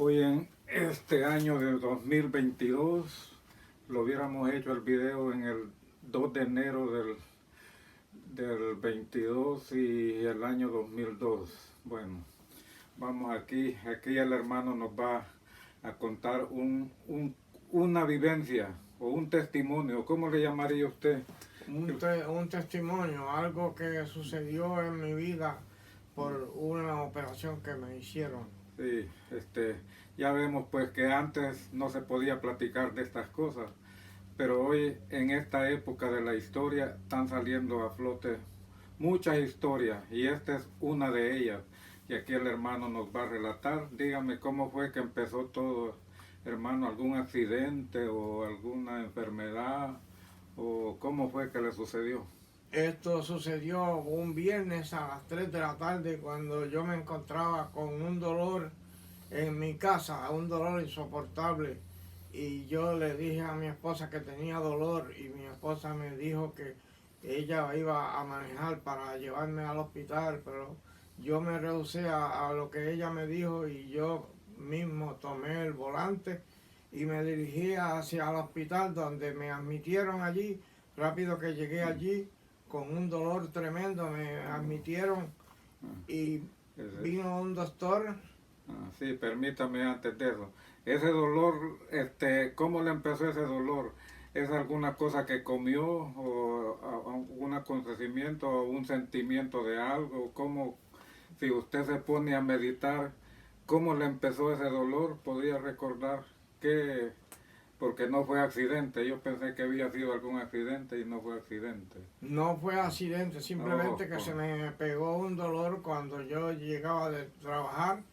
Hoy en este año de 2022 lo hubiéramos hecho el video en el 2 de enero del 22 y el año 2002. Bueno, vamos aquí el hermano nos va a contar una vivencia o un testimonio. ¿Cómo le llamaría usted? Un testimonio, algo que sucedió en mi vida por una operación que me hicieron. Sí, ya vemos pues que antes no se podía platicar de estas cosas, pero hoy en esta época de la historia están saliendo a flote muchas historias y esta es una de ellas. Y aquí el hermano nos va a relatar. Dígame cómo fue que empezó todo, hermano, algún accidente o alguna enfermedad o cómo fue que le sucedió. Esto sucedió un viernes a las 3 de la tarde cuando yo me encontraba con un dolor en mi casa, un dolor insoportable. Y yo le dije a mi esposa que tenía dolor y mi esposa me dijo que ella iba a manejar para llevarme al hospital, pero yo me rehusé a lo que ella me dijo y yo mismo tomé el volante y me dirigí hacia el hospital donde me admitieron allí. Rápido que llegué allí con un dolor tremendo, me admitieron y vino un doctor. Sí, permítame antes de eso. Ese dolor, ¿cómo le empezó ese dolor? ¿Es alguna cosa que comió o algún acontecimiento o un sentimiento de algo? ¿Cómo, si usted se pone a meditar, cómo le empezó ese dolor? ¿Podría recordar que, porque no fue accidente? Yo pensé que había sido algún accidente y no fue accidente. No fue accidente, simplemente que se me pegó un dolor cuando yo llegaba de trabajar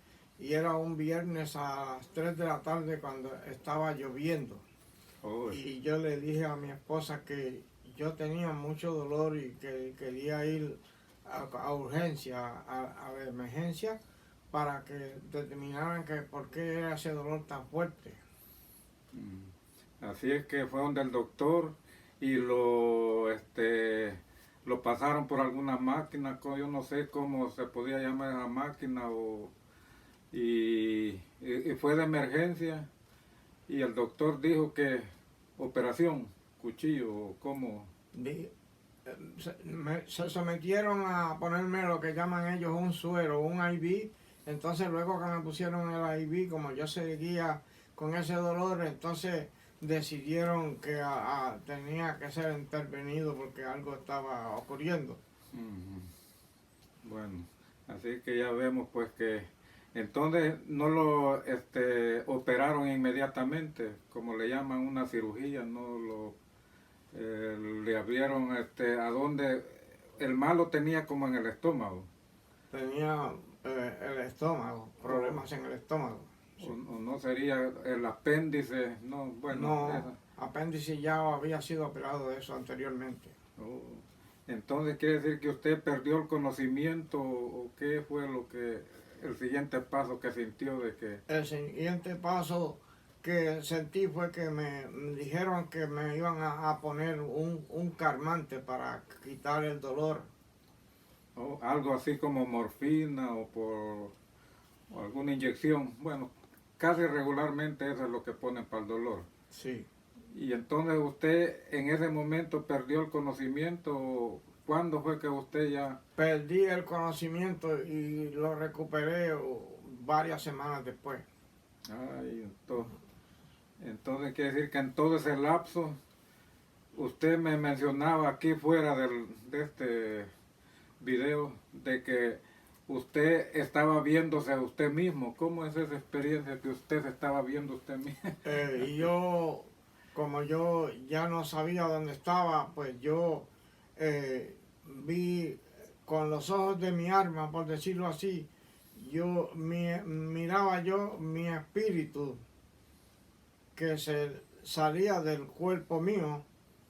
y era un viernes a las 3 de la tarde cuando estaba lloviendo. Y yo le dije a mi esposa que yo tenía mucho dolor y que quería ir a urgencia, a la emergencia, para que determinaran que por qué era ese dolor tan fuerte. Así es que fue donde el doctor y lo pasaron por alguna máquina, yo no sé cómo se podía llamar esa máquina, y fue de emergencia y el doctor dijo que operación, cuchillo, ¿cómo? Se sometieron a ponerme lo que llaman ellos un suero, un IV. Entonces luego que me pusieron el IV, como yo seguía con ese dolor, entonces decidieron que tenía que ser intervenido porque algo estaba ocurriendo. Bueno, así que ya vemos pues que entonces no lo operaron inmediatamente, como le llaman una cirugía, no lo le abrieron a donde el malo tenía como en el estómago. Tenía el estómago, problemas en el estómago. Sí. O no sería el apéndice, no, bueno. No, apéndice ya había sido operado de eso anteriormente. Oh. Entonces quiere decir que usted perdió el conocimiento o qué fue lo que, el siguiente paso que sintió de que... El siguiente paso que sentí fue que me dijeron que me iban a poner un calmante para quitar el dolor. Oh, algo así como morfina o alguna inyección. Bueno, casi regularmente eso es lo que ponen para el dolor. Sí. Y entonces usted en ese momento perdió el conocimiento. ¿Cuándo fue que usted ya...? Perdí el conocimiento y lo recuperé varias semanas después. Ay, entonces quiere decir que en todo ese lapso, usted me mencionaba aquí fuera de este video de que usted estaba viéndose a usted mismo. ¿Cómo es esa experiencia que usted se estaba viendo usted mismo? Y yo, como yo ya no sabía dónde estaba, pues yo vi con los ojos de mi alma, por decirlo así, miraba yo mi espíritu que se salía del cuerpo mío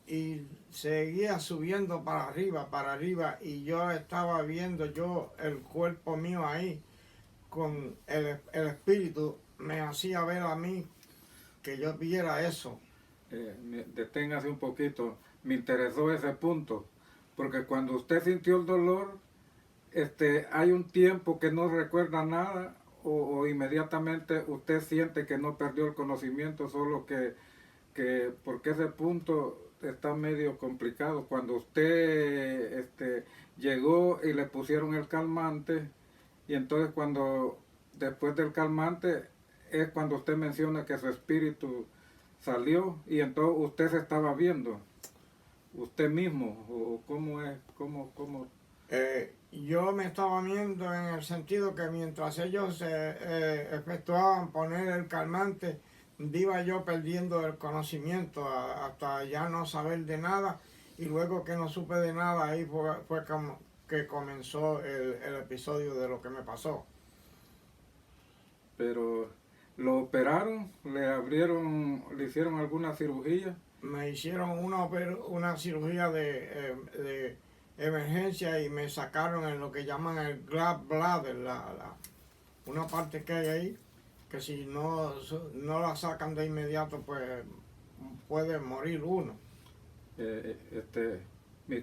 y seguía subiendo para arriba, y yo estaba viendo yo el cuerpo mío ahí, con el espíritu me hacía ver a mí que yo viera eso. Deténgase un poquito, me interesó ese punto, porque cuando usted sintió el dolor, hay un tiempo que no recuerda nada o inmediatamente usted siente que no perdió el conocimiento, solo que porque ese punto está medio complicado. Cuando usted llegó y le pusieron el calmante, y entonces cuando después del calmante es cuando usted menciona que su espíritu salió y entonces usted se estaba viendo, usted mismo, o cómo es, cómo. Yo me estaba viendo en el sentido que mientras ellos efectuaban poner el calmante, iba yo perdiendo el conocimiento hasta ya no saber de nada, y luego que no supe de nada, ahí fue como que comenzó el episodio de lo que me pasó. Pero lo operaron, le hicieron alguna cirugía. Me hicieron una cirugía de emergencia y me sacaron en lo que llaman el gallbladder, una parte que hay ahí, que si no la sacan de inmediato, pues puede morir uno.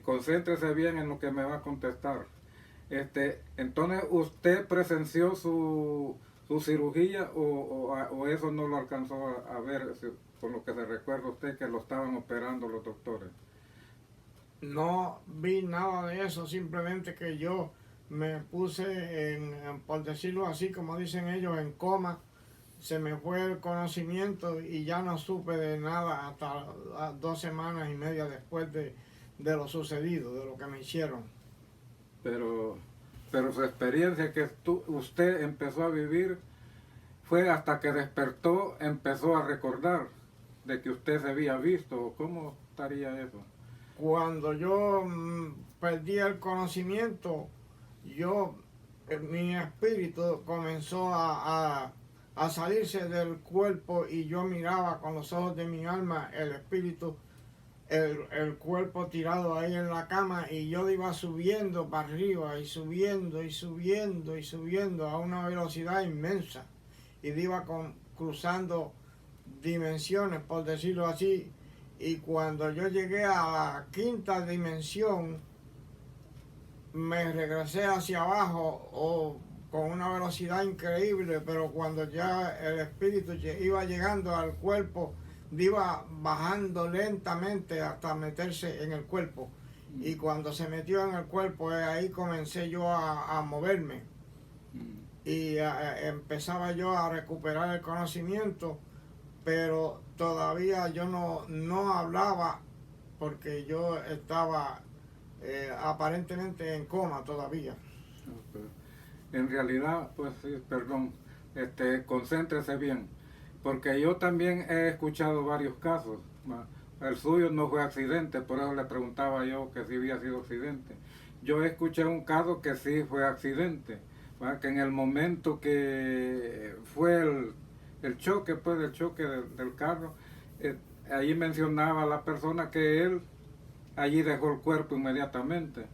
Concéntrese bien en lo que me va a contestar. Entonces, ¿usted presenció su cirugía o eso no lo alcanzó a ver, por lo que se recuerda usted que lo estaban operando los doctores? No vi nada de eso, simplemente que yo me puse por decirlo así, como dicen ellos, en coma. Se me fue el conocimiento y ya no supe de nada hasta 2 semanas y media después de lo sucedido, de lo que me hicieron. Pero su experiencia que usted empezó a vivir fue hasta que despertó, empezó a recordar de que usted se había visto. ¿Cómo estaría eso? Cuando yo perdí el conocimiento, mi espíritu comenzó a salirse del cuerpo y yo miraba con los ojos de mi alma el espíritu, el cuerpo tirado ahí en la cama, y yo iba subiendo para arriba y subiendo y subiendo y subiendo a una velocidad inmensa, y iba cruzando dimensiones, por decirlo así. Y cuando yo llegué a la quinta dimensión, me regresé hacia abajo con una velocidad increíble, pero cuando ya el espíritu iba llegando al cuerpo, iba bajando lentamente hasta meterse en el cuerpo. Y cuando se metió en el cuerpo, ahí comencé yo a moverme. Y empezaba yo a recuperar el conocimiento, pero todavía yo no hablaba porque yo estaba aparentemente en coma todavía. Okay. En realidad, pues sí, perdón, concéntrese bien, porque yo también he escuchado varios casos. El suyo no fue accidente, por eso le preguntaba yo que si había sido accidente. Yo escuché un caso que sí fue accidente, que en el momento que fue el choque, pues el choque del carro, allí mencionaba la persona que él allí dejó el cuerpo inmediatamente,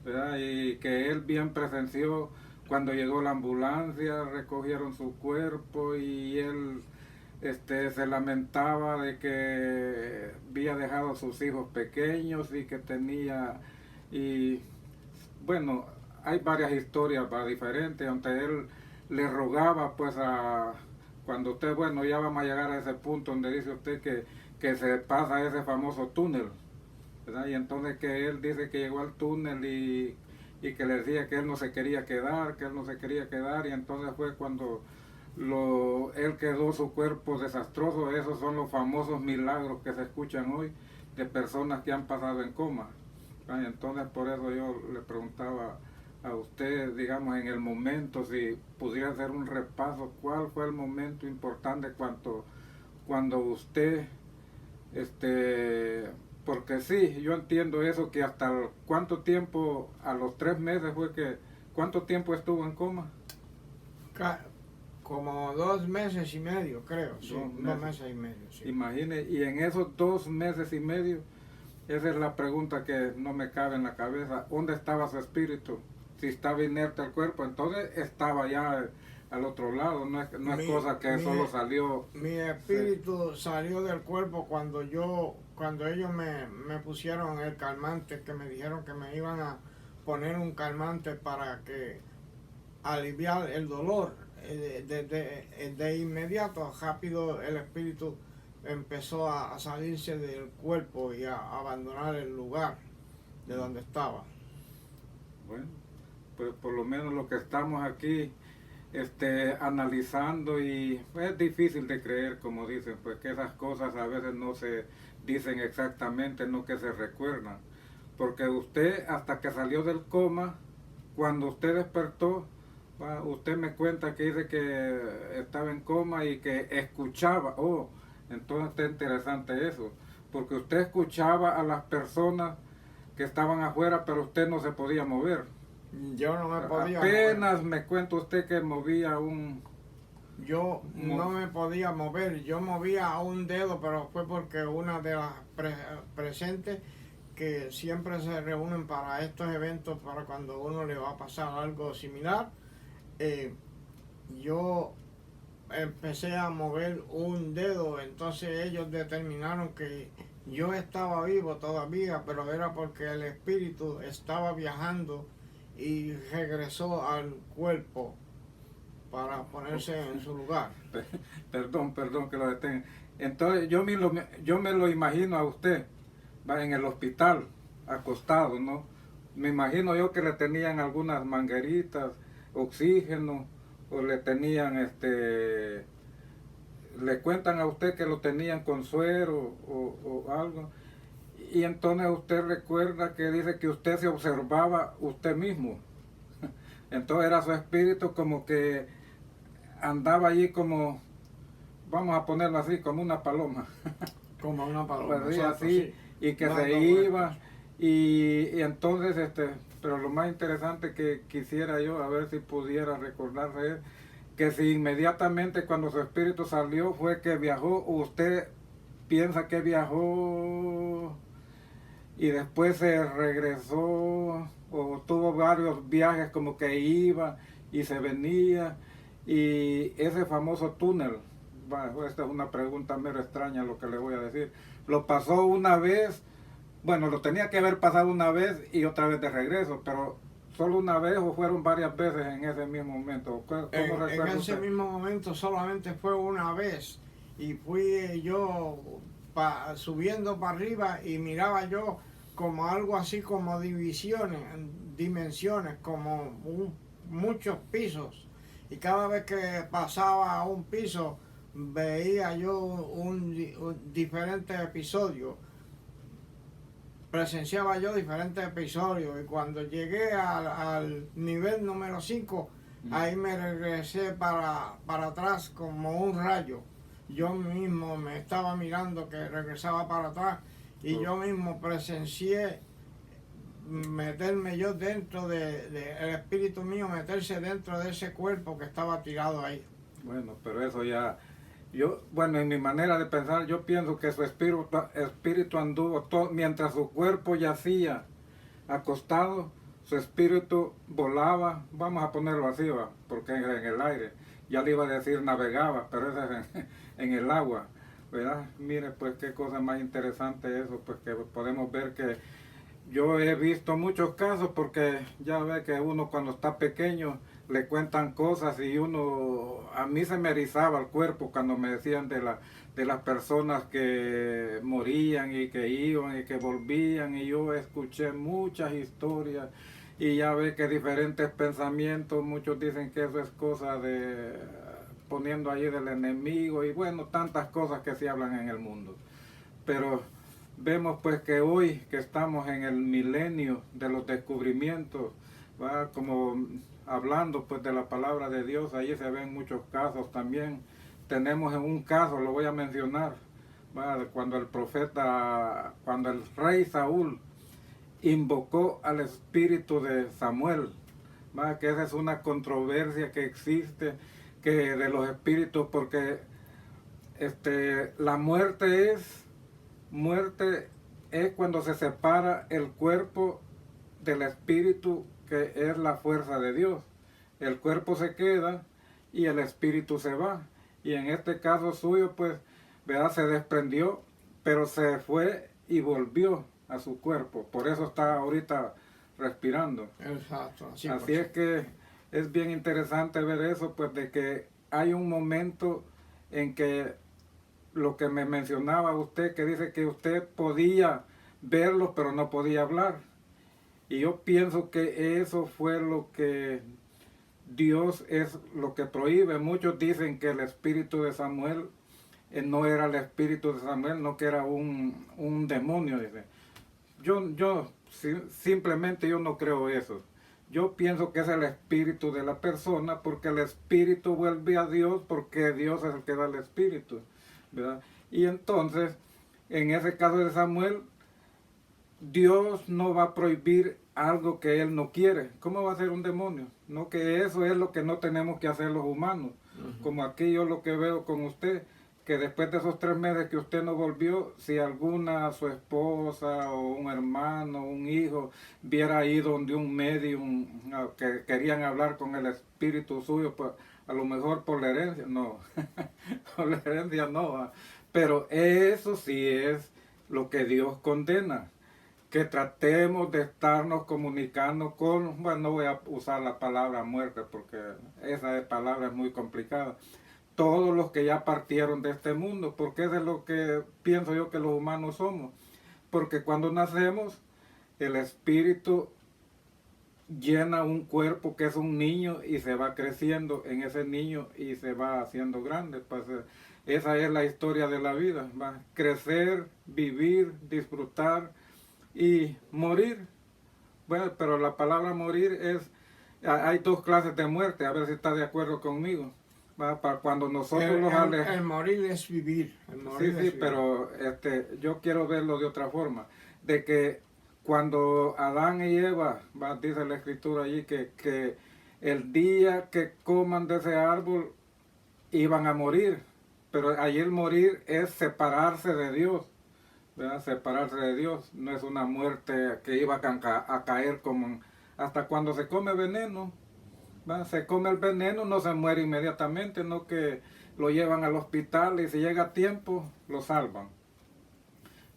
¿verdad? Y que él bien presenció cuando llegó la ambulancia, recogieron su cuerpo y él se lamentaba de que había dejado a sus hijos pequeños y que tenía, y bueno, hay varias historias diferentes, donde él le rogaba pues cuando usted, bueno, ya vamos a llegar a ese punto donde dice usted que se pasa ese famoso túnel, ¿verdad? Y entonces que él dice que llegó al túnel y que le decía que él no se quería quedar, y entonces fue cuando él quedó su cuerpo desastroso. Esos son los famosos milagros que se escuchan hoy de personas que han pasado en coma. Y entonces por eso yo le preguntaba a usted, digamos, en el momento, si pudiera hacer un repaso, ¿cuál fue el momento importante cuando usted, porque sí, yo entiendo eso, que hasta cuánto tiempo, a los 3 meses fue que, ¿cuánto tiempo estuvo en coma? Como 2 meses y medio, creo, sí, 2 meses y medio, sí. Imagine, y en esos 2 meses y medio, esa es la pregunta que no me cabe en la cabeza, ¿dónde estaba su espíritu? Si estaba inerte el cuerpo, entonces estaba ya al otro lado, no es cosa que solo salió. Mi espíritu salió del cuerpo cuando ellos me pusieron el calmante, que me dijeron que me iban a poner un calmante para que aliviar el dolor. de inmediato, rápido, el espíritu empezó a salirse del cuerpo y a abandonar el lugar de donde estaba. Bueno, pues por lo menos lo que estamos aquí analizando, y es difícil de creer, como dicen, pues que esas cosas a veces no se dicen exactamente, no que se recuerdan. Porque usted, hasta que salió del coma, cuando usted despertó, usted me cuenta que dice que estaba en coma y que escuchaba. Oh, entonces está interesante eso, porque usted escuchaba a las personas que estaban afuera, pero usted no se podía mover. Yo no me podía Apenas mover. me cuenta usted que movía Yo no me podía mover. Yo movía un dedo, pero fue porque una de las presentes que siempre se reúnen para estos eventos, para cuando uno le va a pasar algo similar, yo empecé a mover un dedo, entonces ellos determinaron que yo estaba vivo todavía, pero era porque el espíritu estaba viajando y regresó al cuerpo para ponerse en su lugar. Perdón que lo detenga. Entonces yo me lo imagino a usted, va en el hospital, acostado, ¿no? Me imagino yo que le tenían algunas mangueritas, oxígeno, o le tenían, le cuentan a usted que lo tenían con suero o algo. Y entonces usted recuerda que dice que usted se observaba usted mismo. Entonces era su espíritu como que andaba allí como, vamos a ponerlo así, como una paloma. Como una paloma. Pues, Exacto, así, sí. y que Dando se iba. vueltas. Y entonces, pero lo más interesante que quisiera yo, a ver si pudiera recordarse, es que si inmediatamente cuando su espíritu salió fue que viajó, o usted piensa que viajó y después se regresó, o tuvo varios viajes como que iba y se venía, y ese famoso túnel, esta es una pregunta mero extraña lo que le voy a decir, lo pasó una vez, bueno, lo tenía que haber pasado una vez y otra vez de regreso, pero solo una vez o fueron varias veces en ese mismo momento. ¿Cómo En ese usted? mismo momento solamente fue una vez y fui yo subiendo para arriba y miraba yo como algo así como dimensiones, como muchos pisos, y cada vez que pasaba a un piso veía yo un diferente episodio, presenciaba yo diferentes episodios, y cuando llegué al nivel número 5, ahí me regresé para atrás como un rayo. Yo mismo me estaba mirando que regresaba para atrás y yo mismo presencié meterme yo dentro el espíritu mío, meterse dentro de ese cuerpo que estaba tirado ahí. Bueno, pero eso ya, bueno, en mi manera de pensar, yo pienso que su espíritu anduvo todo, mientras su cuerpo yacía acostado, su espíritu volaba, vamos a ponerlo así, ¿va? Porque en el aire, ya le iba a decir navegaba, pero eso es en el agua, ¿verdad? Mire, pues qué cosa más interesante eso, pues que podemos ver que yo he visto muchos casos, porque ya ve que uno cuando está pequeño le cuentan cosas, y a mí se me erizaba el cuerpo cuando me decían de las personas que morían y que iban y que volvían, y yo escuché muchas historias, y ya ve que diferentes pensamientos, muchos dicen que eso es cosa de poniendo ahí del enemigo, y bueno, tantas cosas que se hablan en el mundo. Pero vemos pues que hoy que estamos en el milenio de los descubrimientos, ¿va? Como hablando pues de la palabra de Dios, ahí se ven muchos casos también. Tenemos en un caso, lo voy a mencionar, ¿va? Cuando el rey Saúl invocó al espíritu de Samuel, ¿va? Que esa es una controversia que existe, que de los espíritus, porque la muerte es cuando se separa el cuerpo del espíritu, que es la fuerza de Dios. El cuerpo se queda y el espíritu se va. Y en este caso suyo, pues, ¿verdad? Se desprendió, pero se fue y volvió a su cuerpo. Por eso está ahorita respirando. Exacto. Así es que es bien interesante ver eso, pues de que hay un momento en que lo que me mencionaba usted, que dice que usted podía verlo, pero no podía hablar. Y yo pienso que eso fue lo que Dios es lo que prohíbe. Muchos dicen que el espíritu de Samuel no era el espíritu de Samuel, no que era un demonio, dice. Simplemente yo no creo eso. Yo pienso que es el espíritu de la persona, porque el espíritu vuelve a Dios, porque Dios es el que da el espíritu, ¿verdad? Y entonces, en ese caso de Samuel, Dios no va a prohibir algo que Él no quiere. ¿Cómo va a ser un demonio? No, que eso es lo que no tenemos que hacer los humanos. Como aquí yo lo que veo con usted, que después de esos 3 meses que usted no volvió, si alguna, su esposa o un hermano, un hijo, viera ahí donde un medium que querían hablar con el espíritu suyo, pues a lo mejor por la herencia, no, por la herencia no, pero eso sí es lo que Dios condena, que tratemos de estarnos comunicando con, bueno, no voy a usar la palabra muerte porque esa palabra es muy complicada, todos los que ya partieron de este mundo, porque eso es lo que pienso yo que los humanos somos, porque cuando nacemos, el espíritu llena un cuerpo que es un niño y se va creciendo en ese niño y se va haciendo grande. Pues esa es la historia de la vida, va crecer, vivir, disfrutar y morir. Bueno, pero la palabra morir es, hay 2 clases de muerte, a ver si está de acuerdo conmigo. ¿Va? Para cuando nosotros el morir es vivir. El morir sí, es vivir. pero yo quiero verlo de otra forma, de que cuando Adán y Eva, dice la escritura allí, que el día que coman de ese árbol iban a morir, pero allí el morir es separarse de Dios, ¿verdad? Separarse de Dios, no es una muerte que iba a caer como hasta cuando se come veneno, ¿verdad? Se come el veneno, no se muere inmediatamente, no que lo llevan al hospital y si llega a tiempo lo salvan.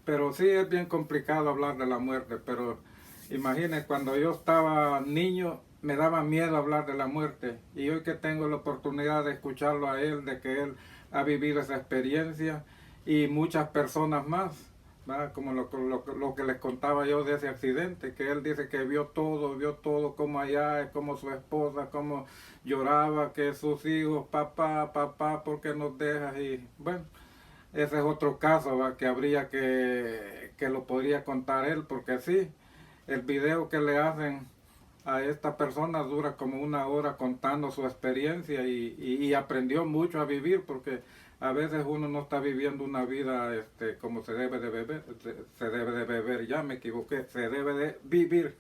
Pero sí es bien complicado hablar de la muerte, pero imagine, cuando yo estaba niño me daba miedo hablar de la muerte, y hoy que tengo la oportunidad de escucharlo a él, de que él ha vivido esa experiencia y muchas personas más, ¿verdad? Como lo que les contaba yo de ese accidente, que él dice que vio todo como allá, como su esposa, como lloraba, que sus hijos, papá, ¿por qué nos dejas? Y bueno, ese es otro caso, ¿va? Que habría que lo podría contar él, porque sí, el video que le hacen a esta persona dura como 1 hora contando su experiencia y aprendió mucho a vivir, porque a veces uno no está viviendo una vida como se debe de beber, ya me equivoqué, se debe de vivir.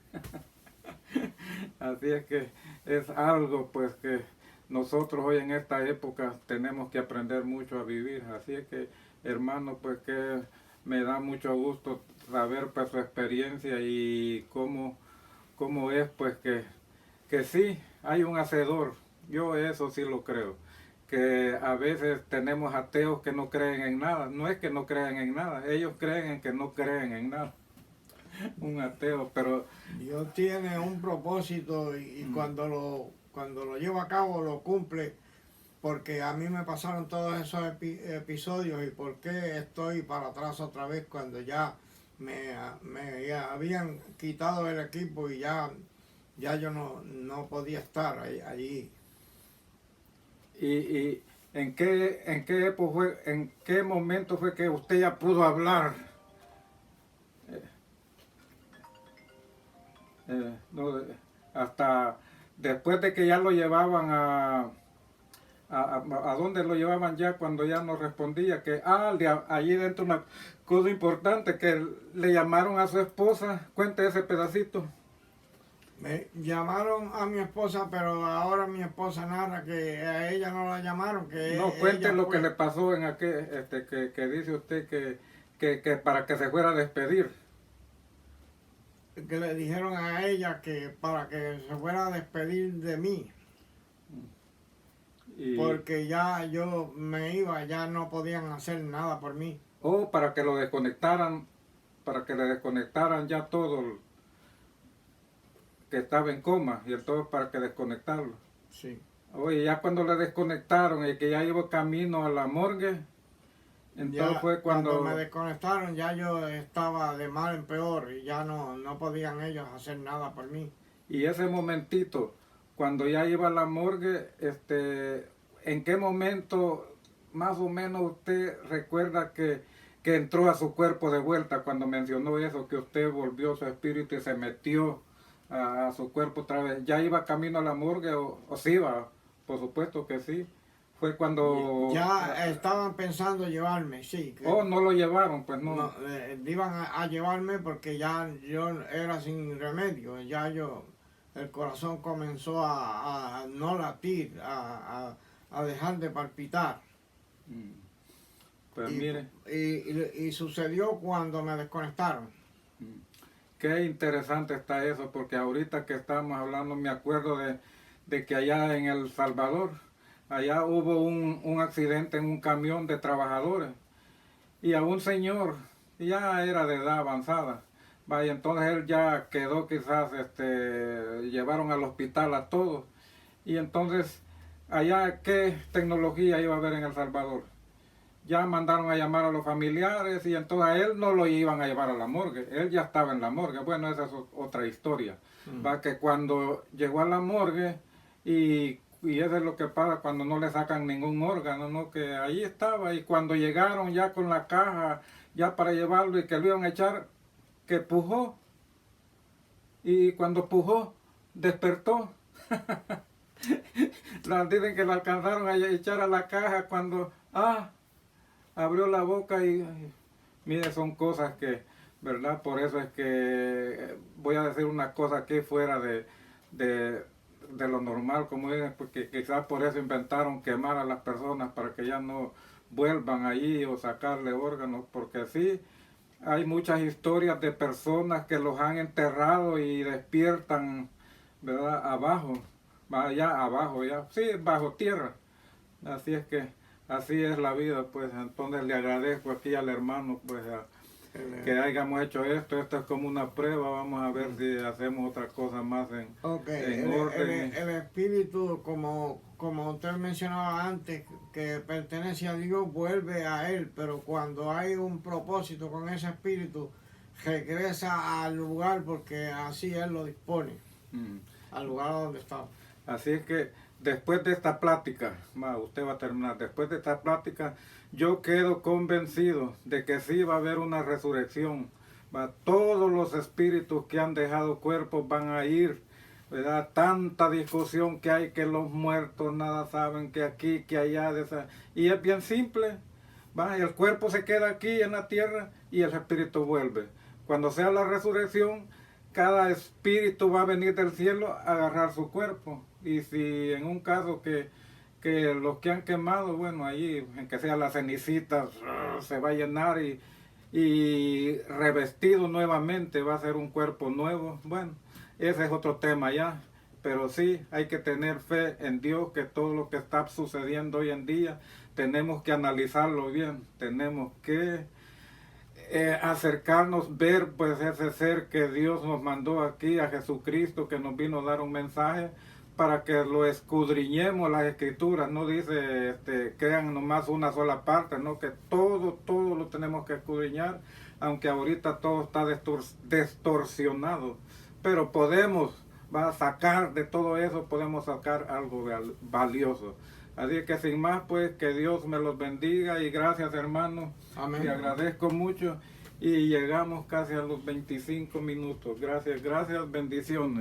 Así es que es algo pues que nosotros hoy en esta época tenemos que aprender mucho a vivir. Así es que, hermano, pues que me da mucho gusto saber pues su experiencia y cómo es pues que sí, hay un hacedor. Yo eso sí lo creo. Que a veces tenemos ateos que no creen en nada. No es que no crean en nada, ellos creen en que no creen en nada. Un ateo, pero Dios tiene un propósito y cuando lo lleva a cabo lo cumple, porque a mí me pasaron todos esos episodios y por qué estoy para atrás otra vez cuando ya me habían quitado el equipo y ya yo no podía estar allí. ¿Y en qué época en qué momento fue que usted ya pudo hablar? No, hasta después de que ya lo llevaban a dónde lo llevaban ya cuando ya no respondía, que allí dentro una cosa importante, que le llamaron a su esposa, cuente ese pedacito. Me llamaron a mi esposa, pero ahora mi esposa narra que a ella no la llamaron, que No, cuente lo fue, que le pasó en aquel, que dice usted que para que se fuera a despedir. que le dijeron a ella que para que se fuera a despedir de mí. Porque ya yo me iba, ya no podían hacer nada por mí. Para que lo desconectaran, para que le desconectaran ya todo, que estaba en coma, y entonces para que desconectarlo. Sí. Oye, ya cuando le desconectaron y que ya iba camino a la morgue, entonces Ya, fue cuando cuando... me desconectaron ya yo estaba de mal en peor y ya no podían ellos hacer nada por mí. Y ese momentito, cuando ya iba a la morgue, ¿en qué momento más o menos usted recuerda que entró a su cuerpo de vuelta cuando mencionó eso, que usted volvió su espíritu y se metió a su cuerpo otra vez? ¿Ya iba camino a la morgue o sí iba? Por supuesto que sí. Fue cuando... Ya estaban pensando llevarme, sí. Oh, no lo llevaron, pues no. No, iban a llevarme porque ya yo era sin remedio, ya el corazón comenzó a no latir, a dejar de palpitar. Mm. Pues Y, mire. y sucedió cuando me desconectaron. Mm. Qué interesante está eso, porque ahorita que estamos hablando me acuerdo de que allá en El Salvador, allá hubo un accidente en un camión de trabajadores y a un señor, ya era de edad avanzada, vaya, entonces él ya quedó quizás, llevaron al hospital a todos y entonces allá qué tecnología iba a haber en El Salvador. Ya mandaron a llamar a los familiares y entonces a él no lo iban a llevar a la morgue, él ya estaba en la morgue. Bueno, esa es otra historia. Va que cuando llegó a la morgue y eso es lo que pasa cuando no le sacan ningún órgano, ¿no? Que ahí estaba y cuando llegaron ya con la caja ya para llevarlo y que lo iban a echar, que pujó y cuando pujó despertó. Dicen que lo alcanzaron a echar a la caja cuando abrió la boca y mire, son cosas que, ¿verdad? Por eso es que voy a decir una cosa aquí fuera de lo normal, como dicen, porque quizás por eso inventaron quemar a las personas para que ya no vuelvan allí o sacarle órganos, porque sí, hay muchas historias de personas que los han enterrado y despiertan, ¿verdad? Abajo, allá abajo, ya, sí, bajo tierra. Así es que así es la vida, pues entonces le agradezco aquí al hermano, pues que hayamos hecho esto es como una prueba, vamos a ver si hacemos otra cosa más en orden. El espíritu, como usted mencionaba antes, que pertenece a Dios, vuelve a Él, pero cuando hay un propósito con ese espíritu, regresa al lugar porque así Él lo dispone, al lugar donde está. Así es que después de esta plática, usted va a terminar, después de esta plática, yo quedo convencido de que sí va a haber una resurrección. Todos los espíritus que han dejado cuerpos van a ir, ¿verdad? Tanta discusión que hay que los muertos nada saben, que aquí, que allá, y es bien simple. El cuerpo se queda aquí en la tierra y el espíritu vuelve. Cuando sea la resurrección, cada espíritu va a venir del cielo a agarrar su cuerpo. Y si en un caso que los que han quemado, bueno, allí, en que sea las cenicitas, se va a llenar y revestido nuevamente, va a ser un cuerpo nuevo. Bueno, ese es otro tema ya. Pero sí, hay que tener fe en Dios, que todo lo que está sucediendo hoy en día, tenemos que analizarlo bien, tenemos que acercarnos, ver pues ese ser que Dios nos mandó aquí, a Jesucristo, que nos vino a dar un mensaje, para que lo escudriñemos las escrituras. No dice crean nomás una sola parte, no, que todo lo tenemos que escudriñar, aunque ahorita todo está distorsionado, pero podemos sacar de todo eso, podemos sacar algo valioso. Así que sin más, pues, que Dios me los bendiga y gracias, hermano. Amén. Te agradezco mucho y llegamos casi a los 25 minutos. Gracias, bendiciones.